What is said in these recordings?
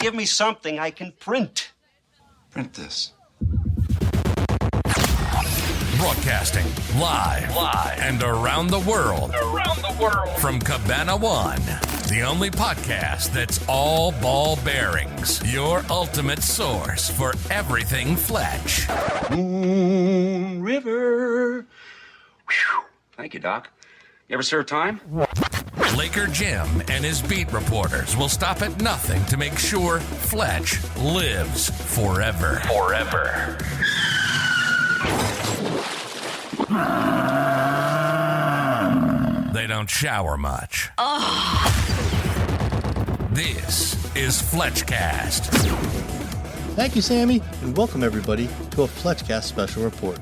give me something I can print. Print this. Broadcasting live and around the world. From Cabana One, the only podcast that's all ball bearings. Your ultimate source for everything Fletch. Moon River. Whew. Thank you, Doc. You ever serve time? Laker Jim and his beat reporters will stop at nothing to make sure Fletch lives forever. They don't shower much. This is FletchCast. Thank you, Sammy, and welcome everybody to a FletchCast special report.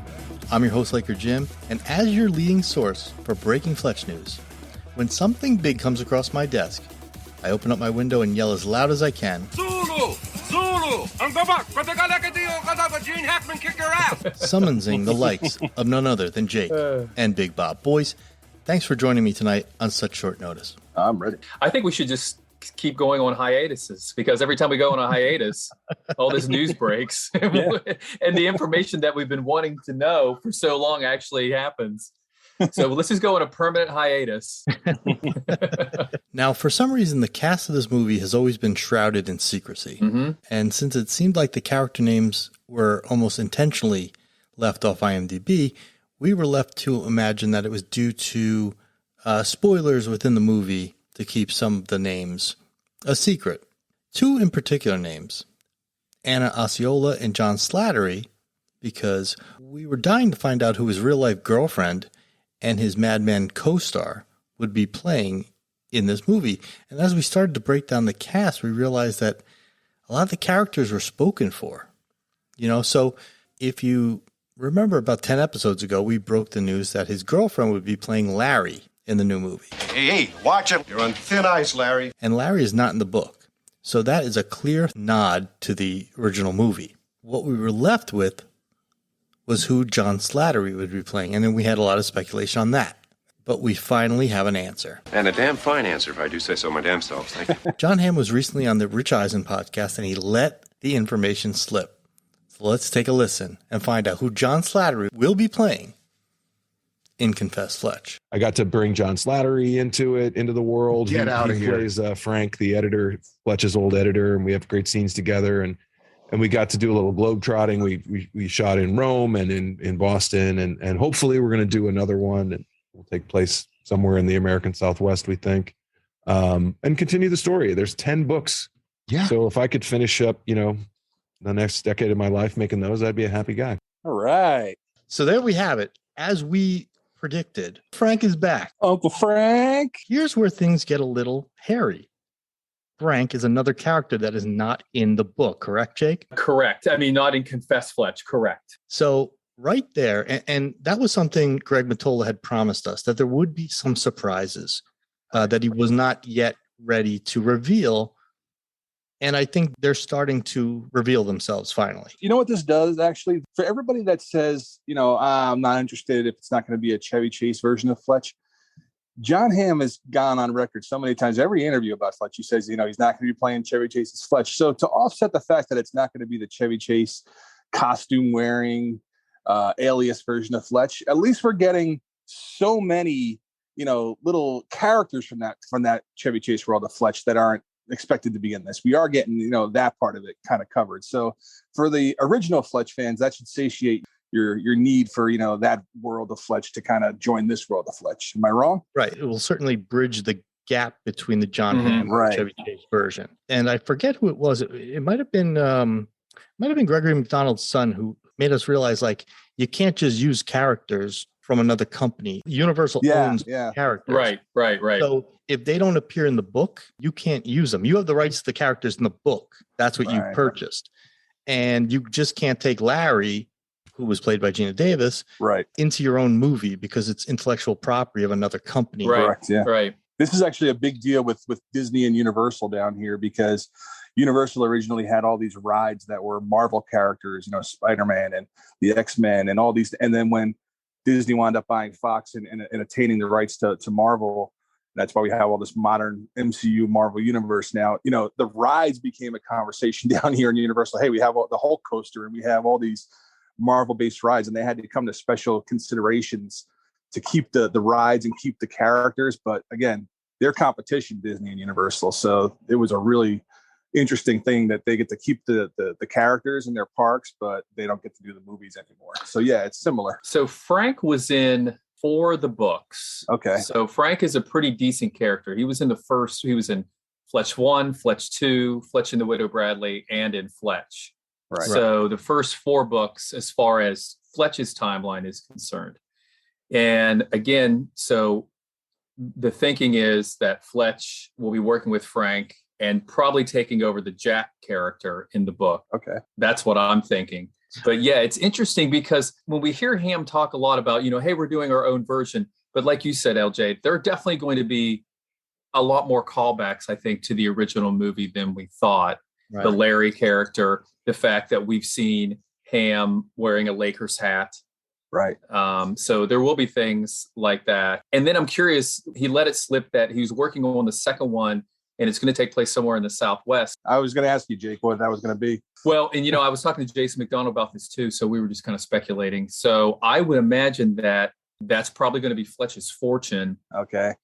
I'm your host, Laker Jim, and as your leading source for breaking Fletch news, when something big comes across my desk, I open up my window and yell as loud as I can, Zulu! Ang babak! Gene Hackman kick your ass! summoning the likes of none other than Jake and Big Bob. Boys, thanks for joining me tonight on such short notice. I'm ready. I think we should just keep going on hiatuses, because every time we go on a hiatus, all this news breaks and the information that we've been wanting to know for so long actually happens. So let's just go on a permanent hiatus. Now, for some reason, the cast of this movie has always been shrouded in secrecy. Mm-hmm. And since it seemed like the character names were almost intentionally left off IMDb, we were left to imagine that it was due to spoilers within the movie to keep some of the names a secret. Two in particular names, Anna Osceola and John Slattery, because we were dying to find out who his real-life girlfriend and his Mad Men co-star would be playing in this movie. And as we started to break down the cast, we realized that a lot of the characters were spoken for. You know, so if you remember about 10 episodes ago, we broke the news that his girlfriend would be playing Larry in the new movie. Hey, watch it. You're on thin ice, Larry. And Larry is not in the book. So that is a clear nod to the original movie. What we were left with was who John Slattery would be playing. And then we had a lot of speculation on that. But we finally have an answer. And a damn fine answer, if I do say so my damn self. Thank you. Jon Hamm was recently on the Rich Eisen podcast, and he let the information slip. So let's take a listen and find out who John Slattery will be playing in Confess Fletch. I got to bring John Slattery into the world. Get out of here. He plays Frank, the editor, Fletch's old editor, and we have great scenes together. And we got to do a little globetrotting. We shot in Rome and in Boston, and hopefully we're going to do another one, and will take place somewhere in the American Southwest, we think, and continue the story. There's 10 books. Yeah. So if I could finish up, the next decade of my life making those, I'd be a happy guy. All right. So there we have it. As we predicted, Frank is back. Uncle Frank. Here's where things get a little hairy. Frank is another character that is not in the book, correct, Jake? Correct. I mean, not in Confess Fletch. Correct. So right there, and that was something Greg Mottola had promised us, that there would be some surprises that he was not yet ready to reveal. And I think they're starting to reveal themselves finally. You know what this does, actually? For everybody that says, I'm not interested if it's not going to be a Chevy Chase version of Fletch, Jon Hamm has gone on record so many times, every interview about Fletch, he says, he's not going to be playing Chevy Chase's Fletch. So to offset the fact that it's not going to be the Chevy Chase costume wearing alias version of Fletch, at least we're getting so many, little characters from that Chevy Chase world of Fletch that aren't expected to be in this. We are getting, that part of it kind of covered. So for the original Fletch fans, that should satiate your need for, that world of Fletch to kind of join this world of Fletch. Am I wrong? Right. It will certainly bridge the gap between the Jon Hamm and Chevy Chase version. And I forget who it was. It might have been Gregory McDonald's son who made us realize, like, you can't just use characters from another company. Universal owns characters. Right. So if they don't appear in the book, you can't use them. You have the rights to the characters in the book. That's what you purchased. And you just can't take Larry, who was played by Gina Davis, into your own movie because it's intellectual property of another company. Right. Correct, yeah. Right. This is actually a big deal with Disney and Universal down here, because Universal originally had all these rides that were Marvel characters, Spider-Man and the X-Men and all these. And then when Disney wound up buying Fox and attaining the rights to Marvel, That's why we have all this modern MCU Marvel universe now. You know, the rides became a conversation down here in Universal. Hey, we have the Hulk coaster and we have all these Marvel-based rides, and they had to come to special considerations to keep the rides and keep the characters. But again, their competition, Disney and Universal. So it was a really interesting thing that they get to keep the characters in their parks, but they don't get to do the movies anymore. So yeah, it's similar. So Frank was in 4 of the books. Okay. So Frank is a pretty decent character. He was in Fletch 1, Fletch 2, Fletch and the Widow Bradley, and in Fletch. Right. So the first 4 books, as far as Fletch's timeline is concerned. And again, so the thinking is that Fletch will be working with Frank and probably taking over the Jack character in the book. Okay. That's what I'm thinking. But yeah, it's interesting because when we hear Hamm talk a lot about, hey, we're doing our own version. But like you said, LJ, there are definitely going to be a lot more callbacks, I think, to the original movie than we thought. Right. The Larry character, the fact that we've seen Hamm wearing a Lakers hat. Right. So there will be things like that. And then I'm curious, he let it slip that he was working on the second one, and it's going to take place somewhere in the Southwest. I was going to ask you, Jake, what that was going to be. Well, and I was talking to Jason McDonald about this too, so we were just kind of speculating. So I would imagine that that's probably going to be Fletch's fortune. Okay.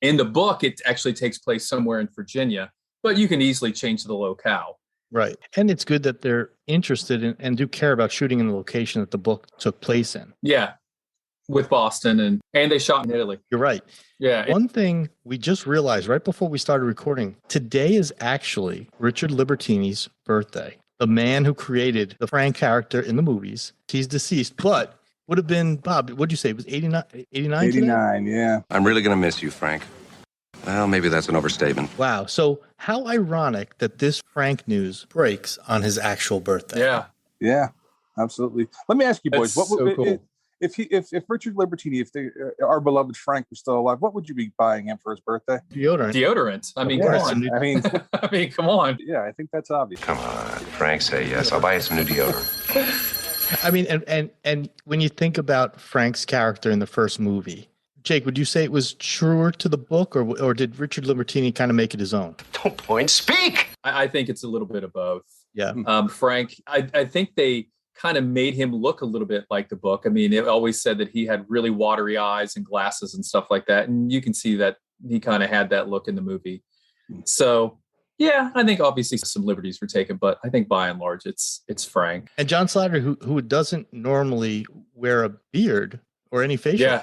In the book, it actually takes place somewhere in Virginia, but you can easily change the locale. Right. And it's good that they're interested in and do care about shooting in the location that the book took place in. Yeah. With Boston and they shot in Italy. You're right. Yeah. One thing we just realized right before we started recording, today is actually Richard Libertini's birthday. The man who created the Frank character in the movies. He's deceased, but would have been, Bob, what'd you say? It was 89 89, yeah. I'm really going to miss you, Frank. Well, maybe that's an overstatement. Wow. So how ironic that this Frank news breaks on his actual birthday. Yeah. Yeah, absolutely. Let me ask you, boys, That's so cool. If Richard Libertini, our beloved Frank was still alive, what would you be buying him for his birthday? Deodorant. I mean, come on. I mean, come on. Yeah, I think that's obvious. Come on, Frank, say yes. I'll buy you some new deodorant. I mean, and when you think about Frank's character in the first movie, Jake, would you say it was truer to the book, or did Richard Libertini kind of make it his own? Don't point, speak. I think it's a little bit of both. Yeah. Frank, I think they kind of made him look a little bit like the book. I mean, it always said that he had really watery eyes and glasses and stuff like that. And you can see that he kind of had that look in the movie. So, yeah, I think obviously some liberties were taken, but I think by and large, it's Frank. And John Slattery, who doesn't normally wear a beard or any facial,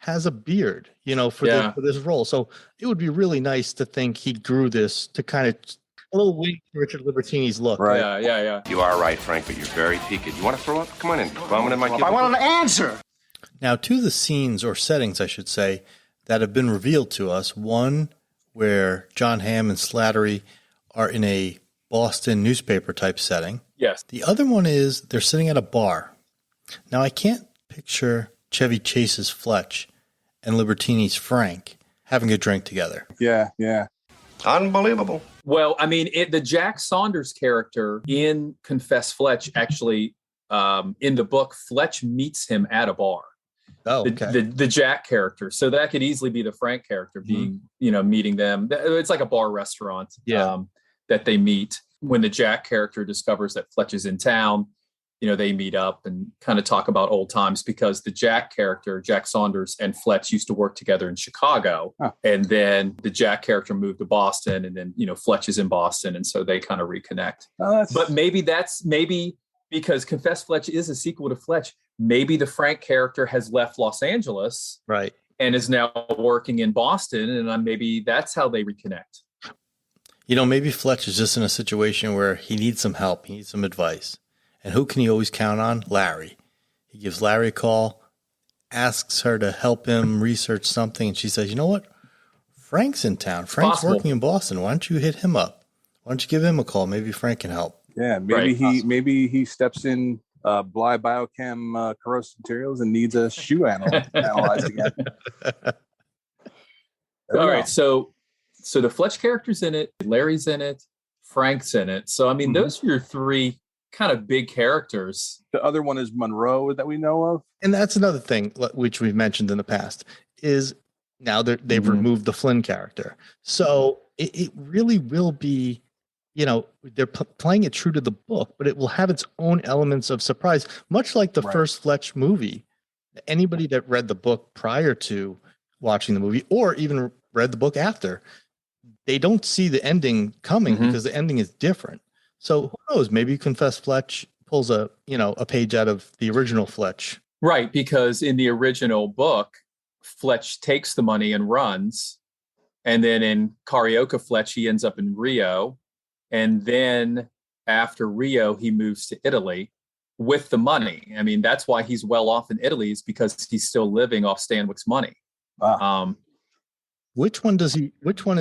has a beard, for this role. So it would be really nice to think he grew this to kind of a little wink to Richard Libertini's look. Right. Yeah. You are right, Frank, but you're very peaked. You want to throw up? Come on in. Vomit in my cubicle. I want an answer. Now, to the scenes or settings, I should say, that have been revealed to us. One where Jon Hamm and Slattery are in a Boston newspaper type setting. Yes. The other one is they're sitting at a bar. Now, I can't picture Chevy Chase's Fletch and Libertini's Frank having a drink together. Yeah. Unbelievable. Well, I mean, the Jack Saunders character in Confess Fletch, actually, in the book, Fletch meets him at a bar. Oh, okay. The Jack character. So that could easily be the Frank character being, meeting them. It's like a bar restaurant that they meet. When the Jack character discovers that Fletch is in town, they meet up and kind of talk about old times, because the Jack character, Jack Saunders, and Fletch used to work together in Chicago. Oh. And then the Jack character moved to Boston, and then, Fletch is in Boston. And so they kind of reconnect. But maybe because Confess Fletch is a sequel to Fletch, maybe the Frank character has left Los Angeles. Right. And is now working in Boston. And maybe that's how they reconnect. Maybe Fletch is just in a situation where he needs some help. He needs some advice. And who can he always count on? Larry. He gives Larry a call, asks her to help him research something, and she says, you know what? Frank's in town. Frank's working in Boston. Why don't you hit him up? Why don't you give him a call? Maybe Frank can help. Yeah, maybe he steps in Bly Biochem corrosive materials and needs a shoe analyzed again. All right, so the Fletch character's in it, Larry's in it, Frank's in it. So, I mean, those are your three kind of big characters. The other one is Monroe that we know of. And that's another thing which we've mentioned in the past is Now they've removed the Flynn character. So it really will be, they're playing it true to the book, but it will have its own elements of surprise, much like the first Fletch movie. Anybody that read the book prior to watching the movie, or even read the book after, they don't see the ending coming because the ending is different. So who knows? Maybe Confess Fletch pulls a page out of the original Fletch. Right, because in the original book, Fletch takes the money and runs. And then in Carioca Fletch, he ends up in Rio. And then after Rio, he moves to Italy with the money. I mean, that's why he's well off in Italy, is because he's still living off Stanwyck's money. Wow. Which one is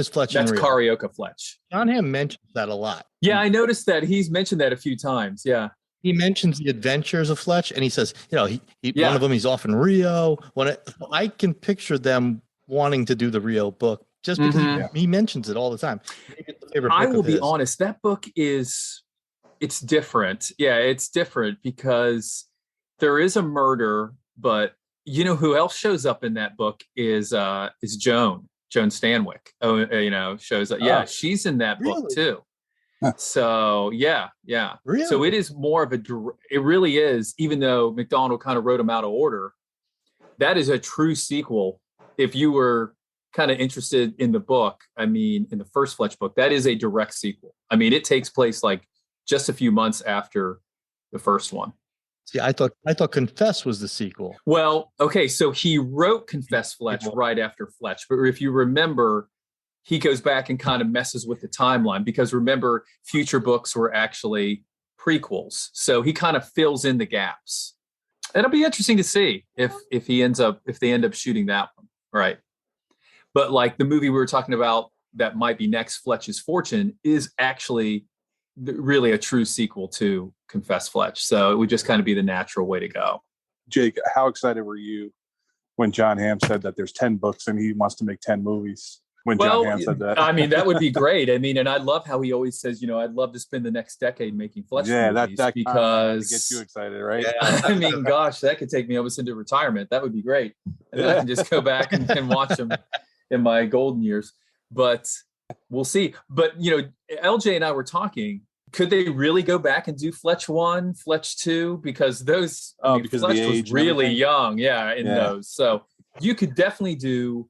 Fletch? That's Carioca Fletch. Jon Hamm mentions that a lot. Yeah, I noticed that. He's mentioned that a few times. Yeah. He mentions the adventures of Fletch, and he says, one of them, he's off in Rio. I can picture them wanting to do the Rio book just because he mentions it all the time. I will be honest, that book it's different. Yeah, it's different because there is a murder, but who else shows up in that book is Joan Stanwyck. Shows up. Yeah, she's in that book too. So yeah. Really? So it is more of it really is, even though McDonald kind of wrote them out of order, that is a true sequel. If you were kind of interested in the book, I mean, in the first Fletch book, that is a direct sequel. I mean, it takes place like just a few months after the first one. See, I thought Confess was the sequel. Well, okay, so he wrote Confess Fletch right after Fletch, but if you remember, he goes back and kind of messes with the timeline, because remember, future books were actually prequels. So he kind of fills in the gaps. It'll be interesting to see if they end up shooting that one. Right. But like the movie we were talking about that might be next, Fletch's Fortune, is actually really a true sequel to Confess Fletch. So it would just kind of be the natural way to go. Jake, how excited were you when Jon Hamm said that there's 10 books and he wants to make 10 movies? Jon Hamm said that. I mean, that would be great. I mean, and I love how he always says, I'd love to spend the next decade making Fletch movies, that because gets you excited, right? Yeah, I mean, gosh, that could take me almost into retirement. That would be great. And then I can just go back and watch them in my golden years. But we'll see. But, LJ and I were talking, could they really go back and do Fletch 1, Fletch 2? Because those, because Fletch of the age was really young, in those. So you could definitely do,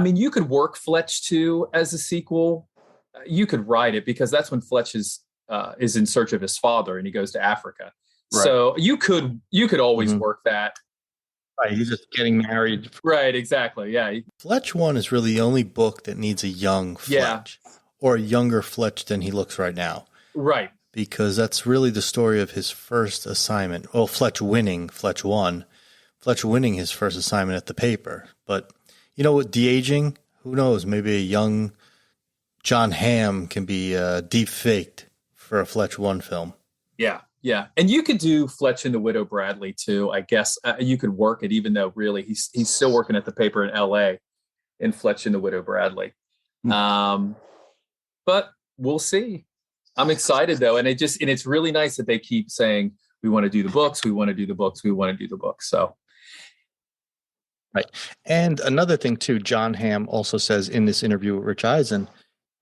you could work Fletch 2 as a sequel. You could write it, because that's when Fletch is in search of his father and he goes to Africa. Right. So you could always work that. Right, he's just getting married. Right, exactly. Yeah. Fletch 1 is really the only book that needs a young Fletch, or a younger Fletch than he looks right now. Right. Because that's really the story of his first assignment. Well, Fletch winning Fletch 1, Fletch winning his first assignment at the paper. But with de-aging, who knows? Maybe a young Jon Hamm can be deep faked for a Fletch 1 film. Yeah. Yeah. And you could do Fletch and the Widow Bradley too. I guess you could work it, even though really he's still working at the paper in LA in Fletch and the Widow Bradley. But we'll see. I'm excited though. And it's really nice that they keep saying, we want to do the books. We want to do the books. We want to do the books. So. Right. And another thing too, Jon Hamm also says in this interview with Rich Eisen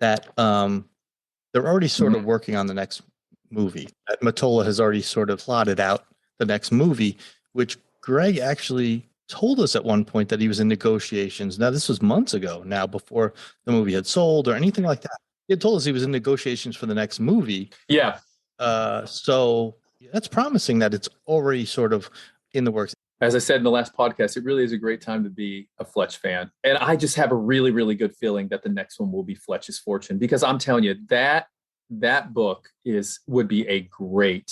that they're already sort of working on the next movie. That Mottola has already sort of plotted out the next movie, which Greg actually told us at one point that he was in negotiations. Now, this was months ago now, before the movie had sold or anything like that. He had told us he was in negotiations for the next movie. Yeah. So that's promising that it's already sort of in the works. As I said in the last podcast, it really is a great time to be a Fletch fan. And I just have a really, really good feeling that the next one will be Fletch's Fortune, because I'm telling you, that book would be a great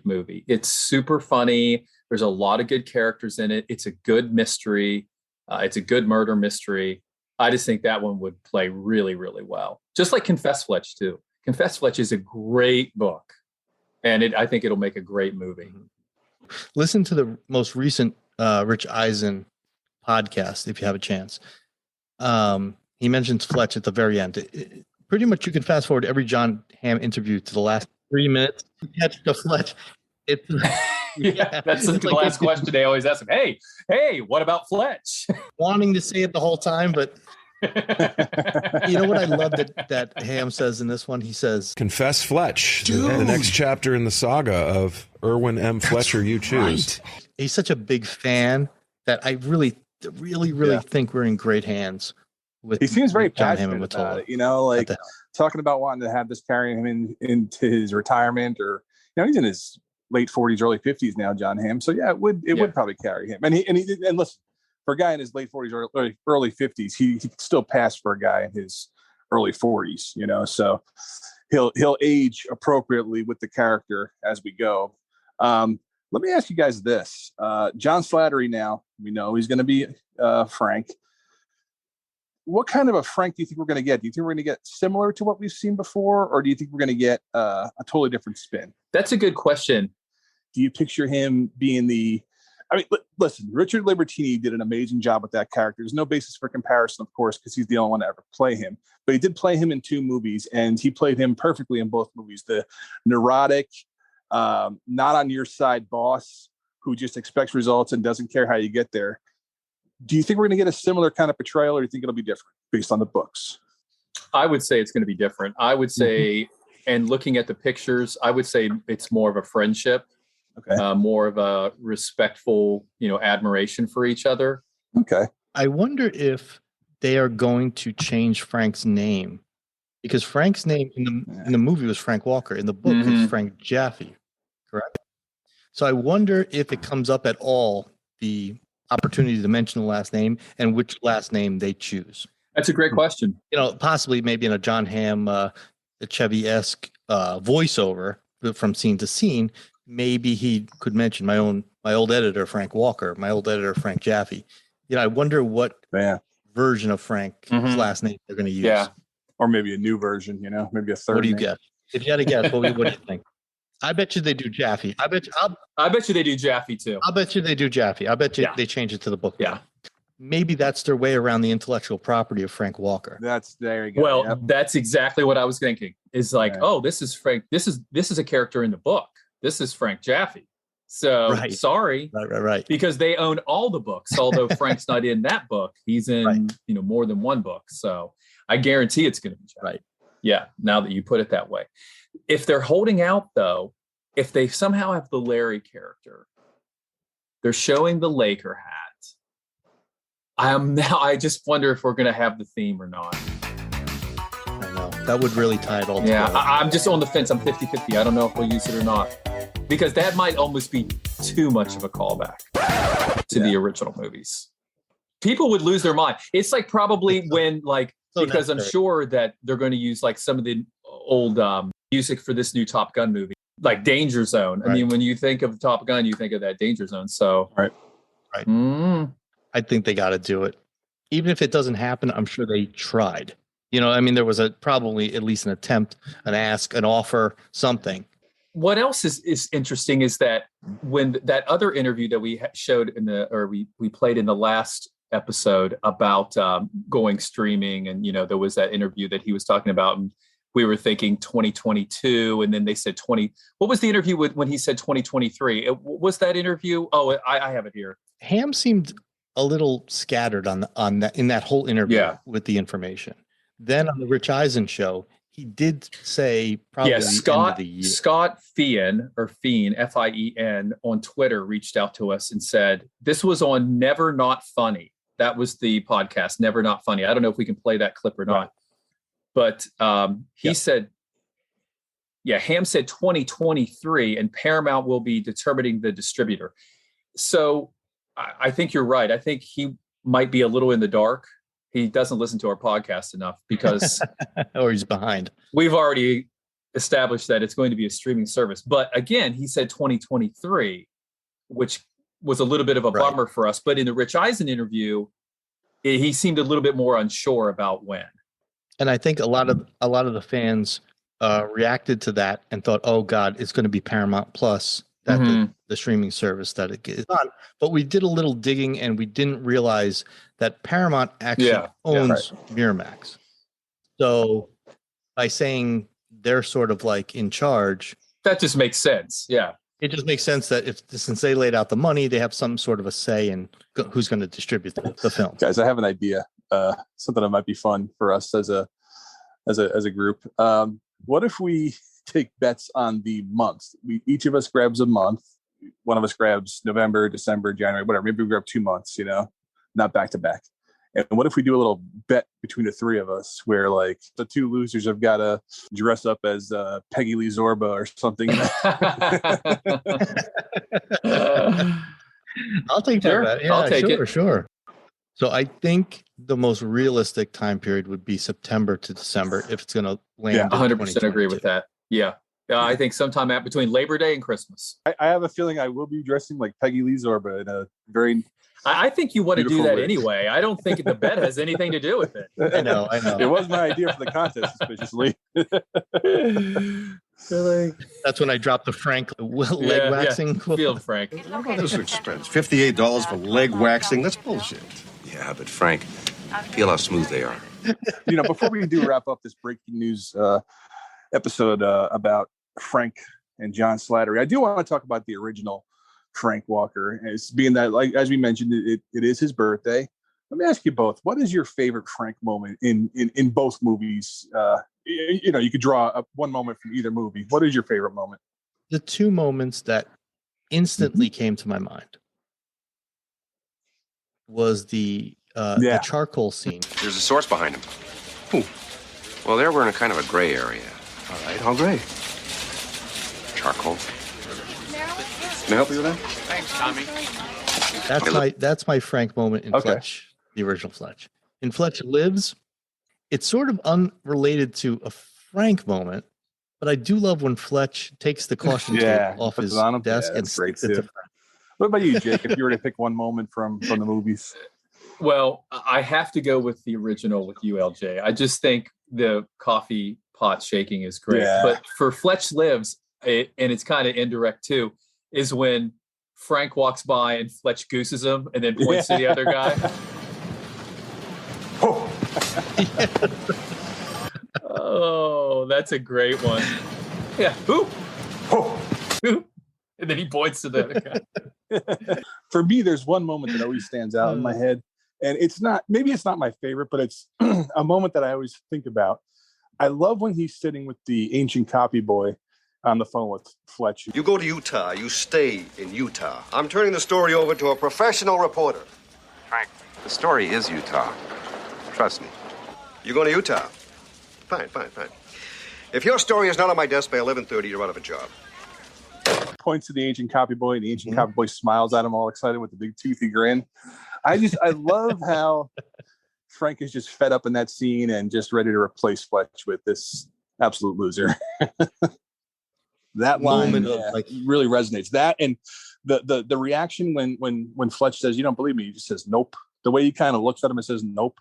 movie. It's super funny. There's a lot of good characters in it. It's a good mystery. It's a good murder mystery. I just think that one would play really, really well. Just like Confess Fletch too. Confess Fletch is a great book, and I think it'll make a great movie. Listen to the most recent Rich Eisen podcast if you have a chance. He mentions Fletch at the very end. Pretty much you can fast forward every Jon Hamm interview to the last 3 minutes to catch the Fletch. It's Yeah, that's the last question they always ask him. Hey, what about Fletch? Wanting to say it the whole time, but you know what I love that Hamm says in this one? He says, Confess Fletch, the next chapter in the saga of Irwin M. Fletcher, you choose. Right. He's such a big fan that I really think we're in great hands with. He seems very Jon Hamm and passionate about Mottola. it, you know, like talking about wanting to have this carry him into his retirement, or he's in his late 40s, early 50s now, Jon Hamm. So yeah, it would probably carry him. And listen, for a guy in his late 40s or early 50s, he could still pass for a guy in his early 40s, you know. So he'll age appropriately with the character as we go. Let me ask you guys this. John Slattery, now we know he's going to be Frank. What kind of a Frank do you think we're going to get? Do you think we're going to get similar to what we've seen before, or do you think we're going to get a totally different spin? That's a good question. Do you picture him being listen, Richard Libertini did an amazing job with that character. There's no basis for comparison, of course, because he's the only one to ever play him. But he did play him in 2 movies, and he played him perfectly in both movies. The neurotic, not on your side boss who just expects results and doesn't care how you get there. Do you think we're going to get a similar kind of portrayal, or do you think it'll be different based on the books? I would say it's going to be different. I would say, and looking at the pictures, I would say it's more of a friendship. Okay. More of a respectful, admiration for each other. Okay. I wonder if they are going to change Frank's name, because Frank's name in the movie was Frank Walker. In the book, it's Frank Jaffe, correct? So I wonder if it comes up at all, the opportunity to mention the last name and which last name they choose. That's a great question. Possibly maybe in a Jon Hamm, Chevy-esque voiceover from scene to scene. Maybe he could mention my old editor, Frank Walker, my old editor, Frank Jaffe. I wonder what version of Frank's last name they're going to use. Yeah. Or maybe a new version, maybe a third. What do you name. guess? If you had to guess, what do you think? I bet you they do Jaffe. I bet you they do Jaffe too. I bet you they do Jaffe. I bet you they change it to the book. Yeah. Maybe that's their way around the intellectual property of Frank Walker. There you go. Well, that's exactly what I was thinking. Is like, this is Frank. This is a character in the book. This is Frank Jaffe. So sorry. Right. Because they own all the books, although Frank's not in that book. He's in, more than one book. So I guarantee it's going to be Jaffe. Right. Yeah. Now that you put it that way. If they're holding out, though, if they somehow have the Larry character, they're showing the Laker hat. I just wonder if we're going to have the theme or not. I know. That would really tie it all together. Yeah, I'm just on the fence. I'm 50-50. I don't know if we'll use it or not. Because that might almost be too much of a callback to the original movies. People would lose their mind. It's like probably when, because I'm sure that they're going to use some of the old music for this new Top Gun movie, like Danger Zone. I mean, when you think of Top Gun, you think of that Danger Zone. So, right. I think they got to do it. Even if it doesn't happen, I'm sure they tried. There was probably at least an attempt, an ask, an offer, something. What else is interesting is that when that other interview that we showed we played in the last episode about going streaming, and there was that interview that he was talking about, and we were thinking 2022, and then they said 20. What was the interview when he said 2023? Was that interview? Oh, I have it here. Hamm seemed a little scattered on that in that whole interview with the information. Then on the Rich Eisen show, he did say probably the end of the year. Scott Fien, Fien, on Twitter reached out to us and said, this was on Never Not Funny. That was the podcast, Never Not Funny. I don't know if we can play that clip or not. But he said, Hamm said 2023, and Paramount will be determining the distributor. So I think you're right. I think he might be a little in the dark. He doesn't listen to our podcast enough because or he's behind. We've already established that it's going to be a streaming service. But again, he said 2023, which was a little bit of a bummer for us. But in the Rich Eisen interview, he seemed a little bit more unsure about when. And I think a lot of the fans reacted to that and thought, "Oh God, it's going to be Paramount Plus, that the streaming service that it is on." But we did a little digging, and we didn't realize that Paramount actually owns Miramax. So by saying they're sort of like in charge, that just makes sense. Yeah. It just makes sense that since they laid out the money, they have some sort of a say in who's going to distribute the film. Guys, I have an idea. Something that might be fun for us as a group. What if we take bets on the months? Each of us grabs a month. One of us grabs November, December, January, whatever. Maybe we grab 2 months, not back to back. And what if we do a little bet between the three of us where like the two losers have got to dress up as Peggy Lee Zorba or something? I'll take Sure. that. Yeah, I'll take it. Sure. So I think the most realistic time period would be September to December if it's going to land. Yeah, 100% agree with that. Yeah. I think sometime between Labor Day and Christmas. I have a feeling I will be dressing like Peggy Lee Zorba in a very... I think you want to do that way. Anyway. I don't think the bet has anything to do with it. I know. It was my idea for the contest, suspiciously. That's when I dropped the Frank leg waxing. Field Frank. What about this expense? $58 for leg waxing? That's bullshit. Yeah, but Frank, feel how smooth they are. Before we do wrap up this breaking news episode about Frank and John Slattery, I do want to talk about the original Frank Walker. It's being that, like as we mentioned, it is his birthday. Let me ask you both: what is your favorite Frank moment in both movies? You could draw one moment from either movie. What is your favorite moment? The two moments that instantly came to my mind was the charcoal scene. There's a source behind him. Who? Well, there we're in a kind of a gray area. All right, how gray? Charcoal. Can I help you with that? Thanks, Tommy. That's my Frank moment in Fletch, the original Fletch. In Fletch Lives, it's sort of unrelated to a Frank moment, but I do love when Fletch takes the caution tape off his desk and great too. What about you, Jake? If you were to pick one moment from the movies? Well, I have to go with the original with ULJ. I just think the coffee pot shaking is great. Yeah. But for Fletch Lives, and it's kind of indirect too, is when Frank walks by and Fletch gooses him and then points to the other guy. Oh, that's a great one. Yeah. Who? And then he points to the other guy. For me, there's one moment that always stands out in my head. And maybe it's not my favorite, but it's a moment that I always think about. I love when he's sitting with the ancient copy boy on the phone with Fletch. You go to Utah. You stay in Utah. I'm turning the story over to a professional reporter. Frank, the story is Utah. Trust me. You going to Utah? Fine. If your story is not on my desk by 11:30, you're out of a job. Points to the ancient copy boy, and the ancient copy boy smiles at him all excited with the big toothy grin. I love how Frank is just fed up in that scene and just ready to replace Fletch with this absolute loser. That line really resonates. That and the reaction when Fletch says, "You don't believe me," he just says, "Nope." The way he kind of looks at him and says, "Nope."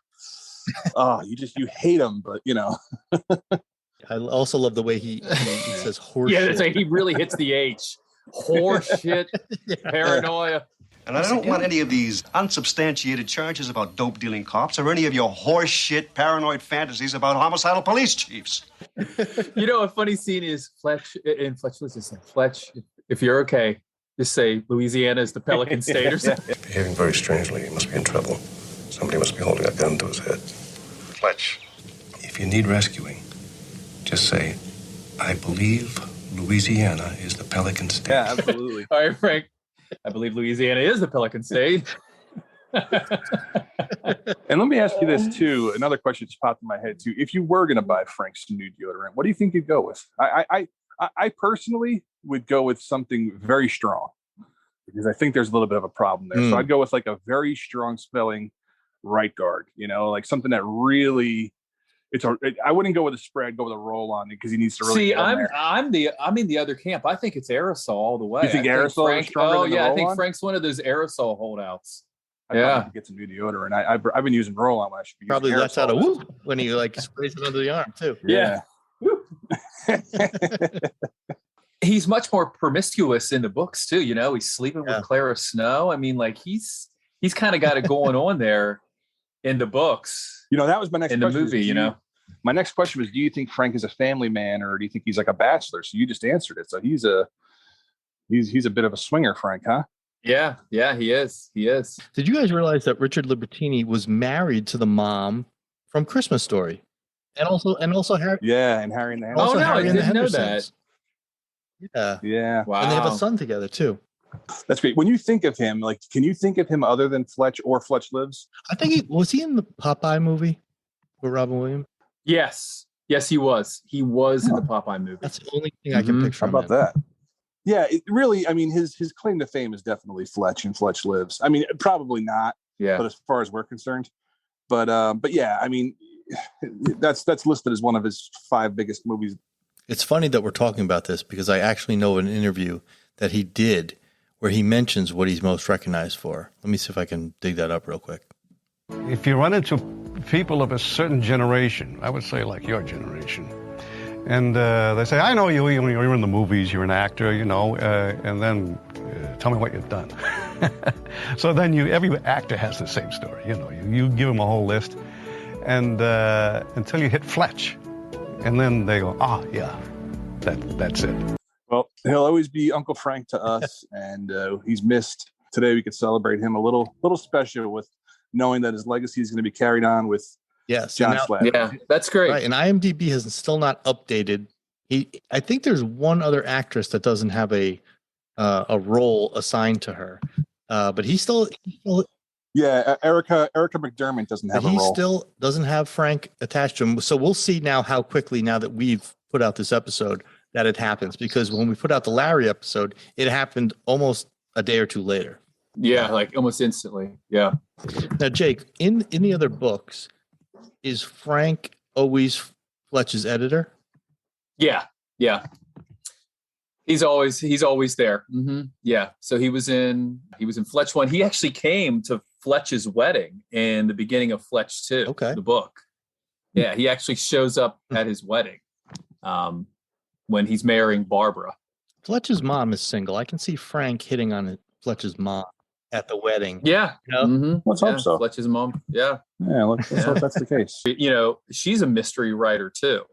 You hate him, but I also love the way he says horse. Yeah, that's like he really hits the H. Horse shit, paranoia. And I don't want any of these unsubstantiated charges about dope dealing cops or any of your horse shit paranoid fantasies about homicidal police chiefs. A funny scene is Fletch in Fletch Lives. It's like, Fletch, if you're okay, just say Louisiana is the Pelican State or something. Behaving very strangely. He must be in trouble. Somebody must be holding a gun to his head. Fletch, if you need rescuing, just say, I believe Louisiana is the Pelican State. Yeah, absolutely. All right, Frank. I believe Louisiana is the Pelican State. And let me ask you this too. Another question just popped in my head too. If you were going to buy Frank's new deodorant, what do you think you'd go with? I personally would go with something very strong because I think there's a little bit of a problem there. So I'd go with like a very strong smelling Right Guard. Like something that really. I wouldn't go with a spray. I'd go with a roll on it because he needs to really. See, I'm in the other camp. I think it's aerosol all the way. You think aerosol is stronger than the roll-on? I think Frank's one of those aerosol holdouts. I'd get some new deodorant. I've been using roll on when I should be probably lets out a whoop when he sprays it under the arm too. Yeah. He's much more promiscuous in the books too. He's sleeping with Clara Snow. I mean, he's kind of got it going on there in the books. That was my next question. In the movie, My next question was, do you think Frank is a family man or do you think he's like a bachelor? So you just answered it. So he's a He's a bit of a swinger, Frank, huh? Yeah, he is. He is. Did you guys realize that Richard Libertini was married to the mom from Christmas Story, and also Harry? Yeah, and Harry and the Also Oh, no, I Harry and the didn't know Hendersons. Yeah, Yeah, Wow. and they have a son together too. that's great. When you think of him, like, can you think of him other than Fletch or Fletch Lives? I think he in the Popeye movie with Robin Williams. Yes, he was. He was in the Popeye movie. That's the only thing I can picture. How about that? Yeah, it really. I mean, his claim to fame is definitely Fletch and Fletch Lives. I mean, probably not. Yeah. But as far as we're concerned, but yeah, I mean, that's listed as one of his 5 biggest movies. It's funny that we're talking about this because I actually know an interview that he did where he mentions what he's most recognized for. Let me see if I can dig that up real quick. If you run into people of a certain generation, I would say like your generation, and they say, I know you're in the movies, you're an actor, and then tell me what you've done. So then every actor has the same story, you give them a whole list, and until you hit Fletch, and then they go, yeah, that's it. Well, he'll always be Uncle Frank to us, and he's missed. Today we could celebrate him a little special with knowing that his legacy is going to be carried on with John Slattery. Yeah, that's great. Right, and IMDb has still not updated. I think there's one other actress that doesn't have a role assigned to her, but he still Yeah, Erica McDermott doesn't have a role. He still doesn't have Frank attached to him. So we'll see now how quickly, now that we've put out this episode, that it happens. Because when we put out the Larry episode, it happened almost a day or two later. Yeah, like almost instantly. Yeah. Now, Jake, in the other books, is Frank always Fletch's editor? Yeah. He's always there. Mm-hmm. Yeah. So he was in Fletch 1. He actually came to Fletch's wedding in the beginning of Fletch 2. Okay. The book. Yeah, he actually shows up at his wedding when he's marrying Barbara. Fletch's mom is single. I can see Frank hitting on Fletch's mom at the wedding. Yeah. Mm-hmm. Let's hope so. Fletch's mom. Yeah. Yeah, let's hope that's the case. She's a mystery writer too.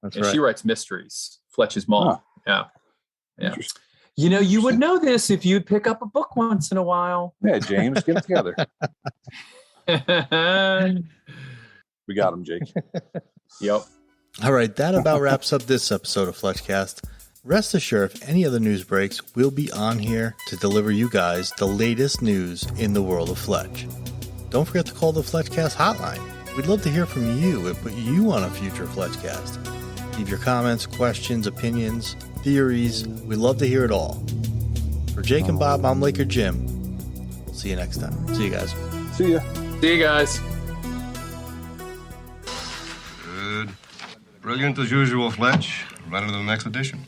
That's and right. she writes mysteries. Fletch's mom. Huh. Yeah. You would know this if you'd pick up a book once in a while. Yeah, James, get it together. We got him, Jake. Yep. All right, that about wraps up this episode of FletchCast. Rest assured, if any other news breaks, we'll be on here to deliver you guys the latest news in the world of Fletch. Don't forget to call the FletchCast hotline. We'd love to hear from you and put you on a future FletchCast. Leave your comments, questions, opinions, theories. We'd love to hear it all. For Jake and Bob, I'm Laker Jim. We'll see you next time. See you guys. See ya. See you guys. Good. Brilliant as usual, Fletch. Right into the next edition.